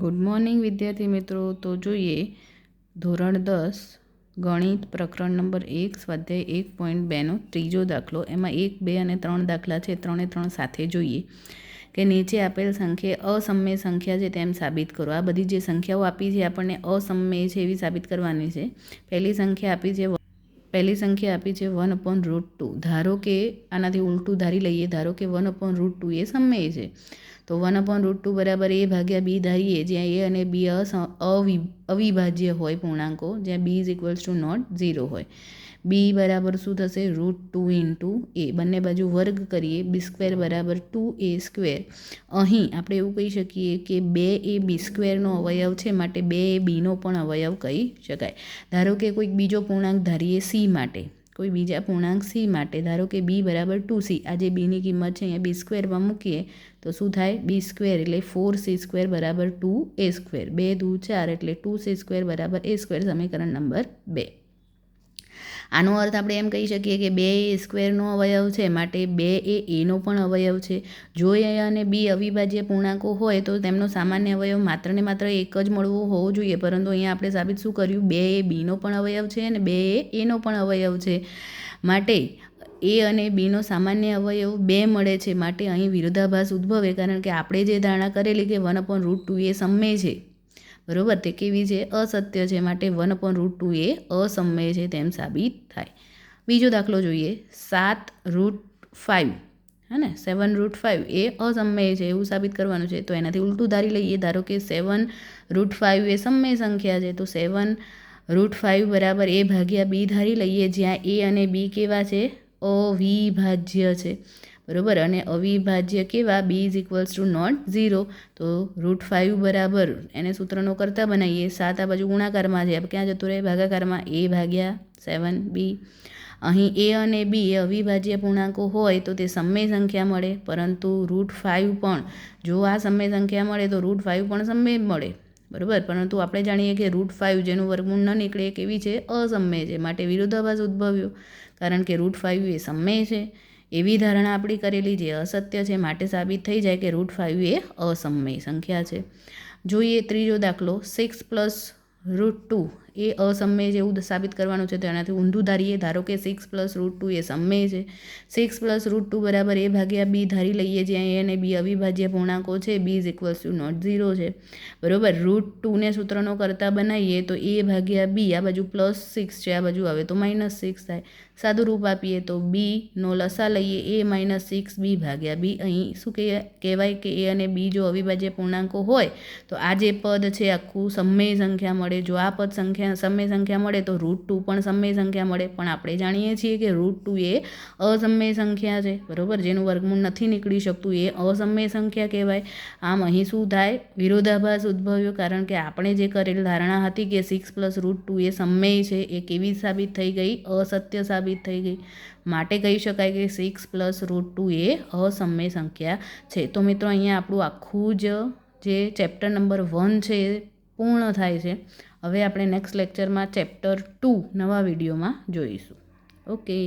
Good morning વિદ્યાર્થી મિત્રો. તો જોઈએ ધોરણ 10 ગણિત પ્રકરણ નંબર 1 સ્વાધ્યાય 1.2નો ત્રીજો દાખલો. એમાં 1, 2 અને 3 દાખલા છે. 3 એ 3 સાથે જોઈએ કે નીચે આપેલ સંખ્યા અસમય સંખ્યા છે તેમ સાબિત કરો. આ બધી જે સંખ્યાઓ આપી છે આપણને અસમય છે એવી સાબિત કરવાની છે. પહેલી સંખ્યા આપી છે 1/√2. ધારો કે આનાથી ઉલટું ધારી લઈએ. ધારો કે 1/√2 એ સમય છે. તો 1/√2 બરાબર a ભાગ્યા b ધારીએ, જ્યાં a અને b અવિભાજ્ય હોય પૂર્ણાંકો, જ્યાં b = 0 હોય. b બરાબર શું થશે? √2 × a. બંને બાજુ વર્ગ કરીએ. b² બરાબર 2a². અહીં આપણે એવું કહી શકીએ કે 2 એ b²નો અવયવ છે, માટે 2 એ bનો પણ અવયવ કહી શકાય. ધારો કે કોઈક બીજો પૂર્ણાંક ધારીએ c માટે, કોઈ બીજા પૂર્ણાંક c માટે. ધારો કે b બરાબર 2c. આ જે bની કિંમત છે અહીંયા b²માં મૂકીએ તો શું થાય? b² એટલે 4c² બરાબર 2a². 2 દૂ 4 એટલે 2c² બરાબર a². સમીકરણ નંબર 2. આનો અર્થ આપણે એમ કહી શકીએ કે 2 એ સ્ક્વેરનો અવયવ છે, માટે 2 એ એનો પણ અવયવ છે. જો a અને b અવિભાજ્ય પૂર્ણાંકો હોય તો તેમનો સામાન્ય અવયવ માત્ર ને માત્ર એક જ મળવો હોવો જોઈએ, પરંતુ અહીંયા આપણે સાબિત શું કર્યું? 2 એ bનો પણ અવયવ છે અને 2 એ એનો પણ અવયવ છે. માટે a અને bનો સામાન્ય અવયવ 2 મળે છે. માટે અહીં વિરોધાભાસ ઉદ્ભવે, કારણ કે આપણે જે ધારણા કરેલી કે 1/√2 એ સમય છે, બરોબર, તે કેવી છે? અસત્ય છે. માટે 1/√2 એ અસમય છે તેમ સાબિત થાય. બીજો દાખલો જોઈએ. 7√5, હે ને, 7√5 એ અસમય છે એવું સાબિત કરવાનું છે. તો એનાથી ઉલટું ધારી લઈએ. ધારો કે 7√5 એ સમય સંખ્યા છે, તો 7√5 બરાબર a ભાગ્યા b ધારી લઈએ, જ્યાં a અને b કેવા છે? અવિભાજ્ય છે, બરોબર. અને અવિભાજ્ય કેવા? b = 0. તો √5 બરાબર, એને સૂત્રનો કરતા બનાવીએ. 7 આ બાજુ ગુણાકારમાં છે, ક્યાં જતું રહે? ભાગાકારમાં. a ભાગ્યા 7b. અહીં a અને b એ અવિભાજ્ય પૂર્ણાંકો હોય તો તે સમય સંખ્યા મળે, પરંતુ √5 પણ, જો આ સમય સંખ્યા મળે તો √5 પણ સમય મળે, બરાબર. પરંતુ આપણે જાણીએ કે √5 જેનું વર્ગમૂળ ન નીકળે એ કેવી છે? અસમય છે. માટે વિરોધાભાસ ઉદ્ભવ્યો, કારણ કે √5 એ સમય છે એવી ધારણા આપણી કરેલી જે અસત્ય છે. માટે સાબિત થઈ જાય કે √5 એ અસમય સંખ્યા છે. જોઈએ ત્રીજો દાખલો. 6+√2 એ અસમય જેવું સાબિત કરવાનું છે. તો એનાથી ઊંધું ધારીએ. ધારો કે 6+√2 એ સમય છે. 6+√2 બરાબર a ભાગ્યા b ધારી લઈએ, જ્યાં a અને b અવિભાજ્ય પૂર્ણાંકો છે. b = 0 છે, બરોબર. √2 ને સૂત્રનો કરતા બનાવીએ તો a ભાગ્યા b, આ બાજુ +6 છે, આ બાજુ આવે તો -6 થાય. સાદું રૂપ આપીએ તો b નો લસા લઈએ, a - 6b ભાગ્યા b. અહીં શું કહેવાય કે a અને b જો અવિભાજ્ય પૂર્ણાંકો હોય તો આ જે પદ છે આખું સમય સંખ્યા મળે. જો આ પદ સમય સંખ્યા મળે તો √2 પણ સમય સંખ્યા મળે. પણ આપણે જાણીએ છીએ કે √2 એ અસમય સંખ્યા છે, બરોબર. જેનું વર્ગમૂળ નથી નીકળી શકતું એ અસમય સંખ્યા કહેવાય. આમ અહીં શું થાય? વિરોધાભાસ ઉદ્ભવ્યો, કારણ કે આપણે જે કરેલ ધારણા હતી કે 6+√2 એ સમય છે એ કેવી સાબિત થઈ ગઈ? અસત્ય સાબિત થઈ ગઈ. માટે કહી શકાય કે 6+√2 એ અસમય સંખ્યા છે. તો મિત્રો અહીંયા આપણું આખું જે ચેપ્ટર નંબર 1 છે એ પૂર્ણ થાય છે. હવે આપણે નેક્સ્ટ લેક્ચરમાં ચેપ્ટર 2 નવા વિડીયોમાં જોઈશું. ઓકે.